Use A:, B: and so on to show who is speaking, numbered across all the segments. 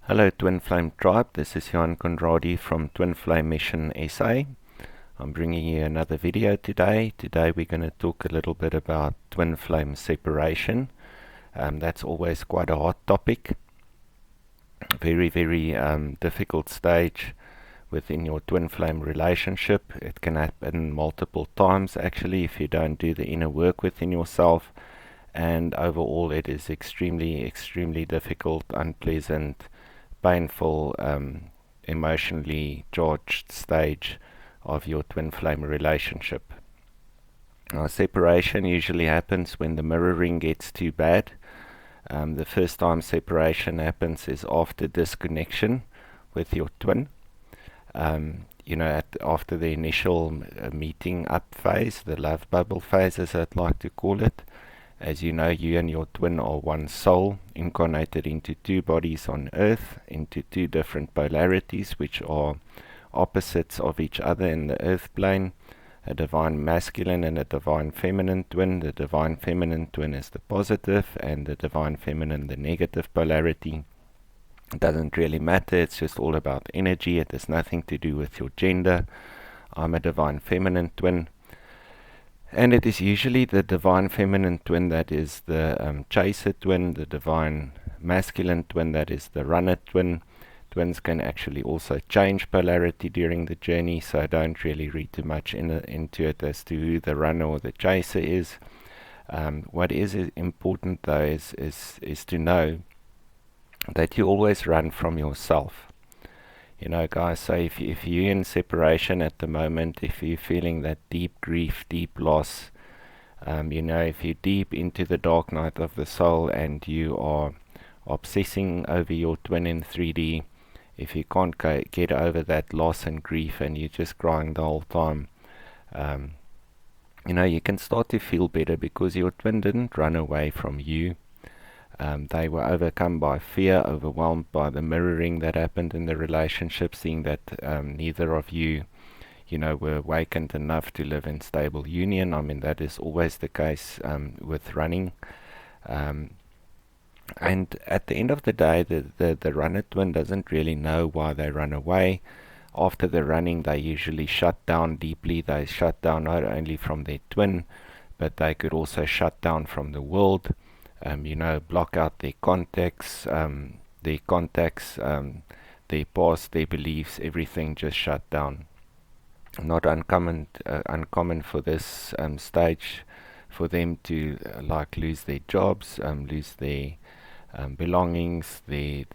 A: Hello Twin Flame Tribe, this is Jan Conradi from Twin Flame Mission SA. I'm bringing you another video today. Today we're going to talk a little bit about twin flame separation. That's always quite a hot topic. Very difficult stage within your twin flame relationship. It can happen multiple times actually if you don't do the inner work within yourself. And overall it is extremely difficult, unpleasant, painful, emotionally charged stage of your twin flame relationship. Separation usually happens when the mirroring gets too bad. The first time separation happens is after disconnection with your twin. After the initial meeting up phase, the love bubble phase as I'd like to call it. As you know, you and your twin are one soul, incarnated into two bodies on earth, into two different polarities, which are opposites of each other in the earth plane. A divine masculine and a divine feminine twin. The divine feminine twin is the positive, and the divine feminine the negative polarity. It doesn't really matter, it's just all about energy. It has nothing to do with your gender. I'm a divine feminine twin. And it is usually the divine feminine twin that is the chaser twin, the divine masculine twin that is the runner twin. Twins can actually also change polarity during the journey, so I don't really read too much into it as to who the runner or the chaser is. What is important though is to know that you always run from yourself. You know, guys, so if you're in separation at the moment, if you're feeling that deep grief, deep loss, if you're deep into the dark night of the soul and you are obsessing over your twin in 3D, if you can't get over that loss and grief and you're just crying the whole time, you can start to feel better because your twin didn't run away from you. They were overcome by fear, overwhelmed by the mirroring that happened in the relationship, seeing that neither of you, were awakened enough to live in stable union. I mean, that is always the case with running. And at the end of the day, the runner twin doesn't really know why they run away. After the running, they usually shut down deeply. They shut down not only from their twin, but they could also shut down from the world. Block out their contacts, their past, their beliefs, everything just shut down. Not uncommon for this stage for them to lose their jobs, lose their belongings, the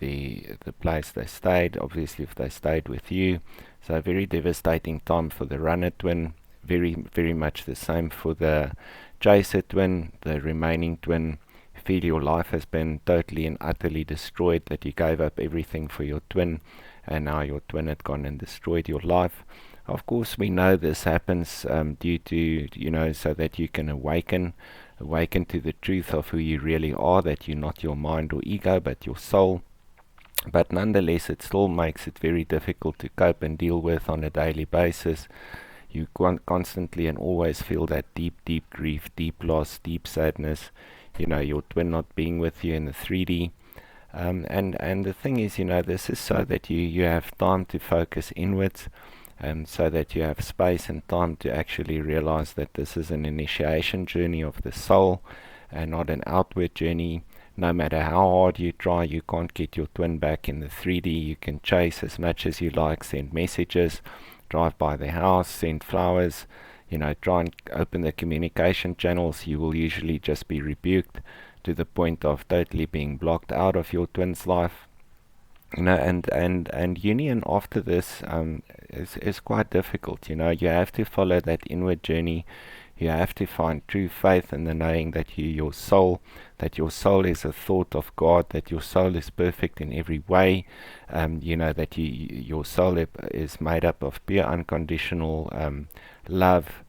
A: place they stayed, obviously if they stayed with you. So a very devastating time for the runner twin. Very much the same for the chaser twin, the remaining twin. Feel your life has been totally and utterly destroyed, that you gave up everything for your twin and now your twin had gone and destroyed your life. Of course we know this happens due to, so that you can awaken to the truth of who you really are, that you're not your mind or ego but your soul. But nonetheless it still makes it very difficult to cope and deal with on a daily basis. You constantly and always feel that deep grief, deep loss, deep sadness, your twin not being with you in the 3D. And the thing is, this is so that you have time to focus inwards, so that you have space and time to actually realize that this is an initiation journey of the soul and not an outward journey. No matter how hard you try, you can't get your twin back in the 3D. You can chase as much as you like, send messages, drive by the house, send flowers, try and open the communication channels. You will usually just be rebuked to the point of totally being blocked out of your twin's life. And union after this is quite difficult. You have to follow that inward journey. You have to find true faith in the knowing that your soul is a thought of God, that your soul is perfect in every way, that your soul is made up of pure unconditional love.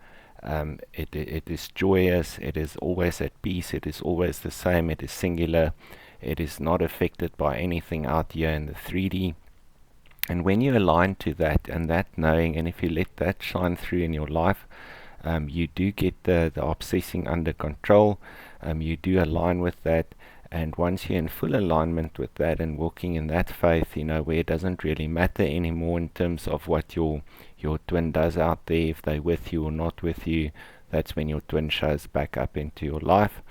A: It is joyous, it is always at peace, it is always the same, it is singular, it is not affected by anything out here in the 3D. And when you align to that and that knowing, and if you let that shine through in your life, you do get the obsessing under control. You do align with that, And once you're in full alignment with that and walking in that faith, where it doesn't really matter anymore in terms of what your twin does out there, if they're with you or not with you, that's when your twin shows back up into your life.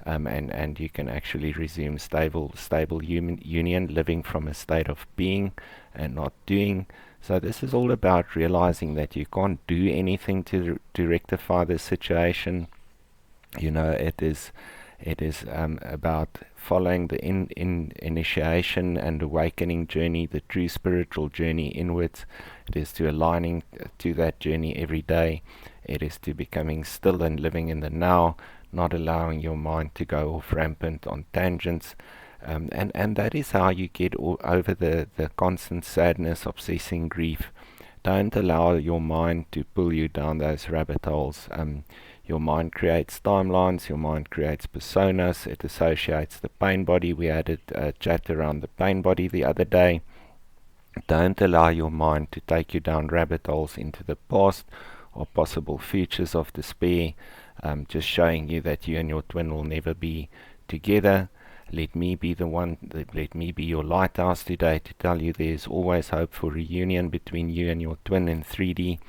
A: And you can actually resume stable human union, living from a state of being and not doing. So this is all about realizing that you can't do anything to rectify the situation. It is about following the initiation and awakening journey, the true spiritual journey inwards. It is to aligning to that journey every day. It is to becoming still and living in the now, not allowing your mind to go off rampant on tangents. And that is how you get over the constant sadness, obsessing grief. Don't allow your mind to pull you down those rabbit holes. Your mind creates timelines, your mind creates personas, it associates the pain body. We had a chat around the pain body the other day. Don't allow your mind to take you down rabbit holes into the past or possible futures of despair, just showing you that you and your twin will never be together. Let me be let me be your lighthouse today to tell you there's always hope for reunion between you and your twin in 3D.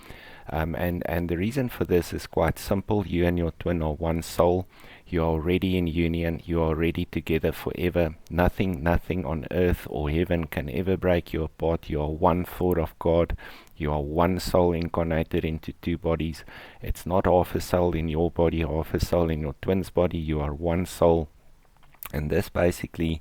A: And the reason for this is quite simple. You and your twin are one soul. You are already in union. You are already together forever. Nothing on earth or heaven can ever break you apart. You are one thought of God. You are one soul incarnated into two bodies. It's not half a soul in your body, half a soul in your twin's body. You are one soul. And this basically,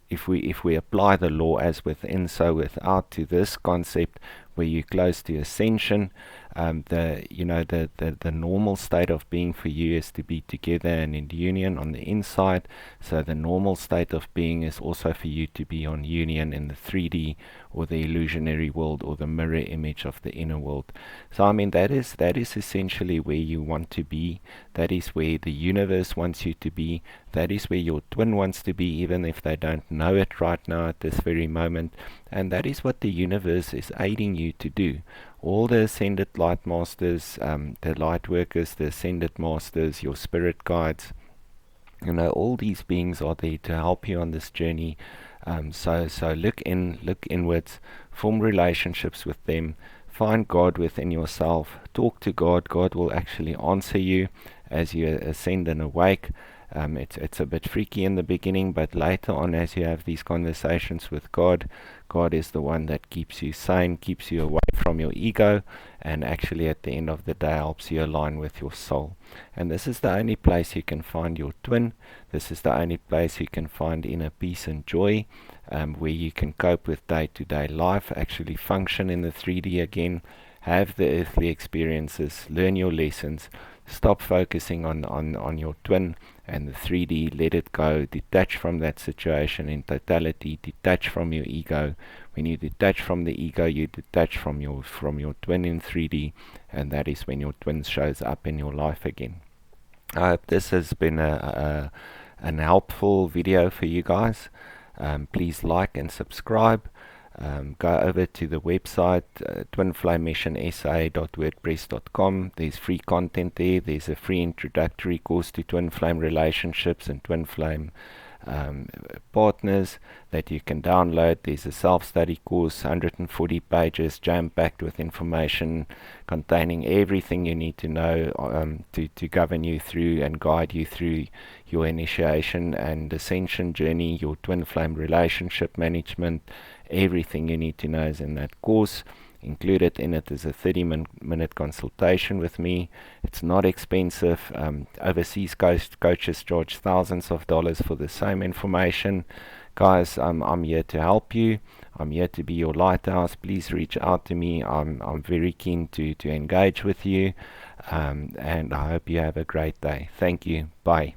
A: if we apply the law as within, so without to this concept, where you're close to ascension, the normal state of being for you is to be together and in union on the inside. So the normal state of being is also for you to be on union in the 3D or the illusionary world or the mirror image of the inner world. So I mean that is essentially where you want to be. That is where the universe wants you to be. That is where your twin wants to be, even if they don't know it right now at this very moment. And that is what the universe is aiding you to do. All the ascended light masters, the light workers, the ascended masters, your spirit guides, all these beings are there to help you on this journey. So look inwards, form relationships with them, find God within yourself, talk to God. God will actually answer you as you ascend and awake. It's a bit freaky in the beginning, but later on, as you have these conversations with God, God is the one that keeps you sane, keeps you away from your ego, and actually at the end of the day helps you align with your soul. And this is the only place you can find your twin. This is the only place you can find inner peace and joy, where you can cope with day-to-day life, actually function in the 3D again, have the earthly experiences, learn your lessons, stop focusing on your twin and the 3D, let it go, detach from that situation in totality, detach from your ego. When you detach from the ego, you detach from your twin in 3D, and that is when your twin shows up in your life again. I hope this has been an helpful video for you guys. Please like and subscribe. Go over to the website twinflamessionsa.wordpress.com. There's free content there. There's a free introductory course to twin flame relationships and twin flame partners that you can download. There's a self-study course, 140 pages, jam-packed with information containing everything you need to know to govern you through and guide you through your initiation and ascension journey, your twin flame relationship management. Everything you need to know is in that course. Included in it is a 30-minute consultation with me. It's not expensive. Overseas coaches charge thousands of dollars for the same information. Guys, I'm here to help you. I'm here to be your lighthouse. Please reach out to me. I'm very keen to engage with you. And I hope you have a great day. Thank you. Bye.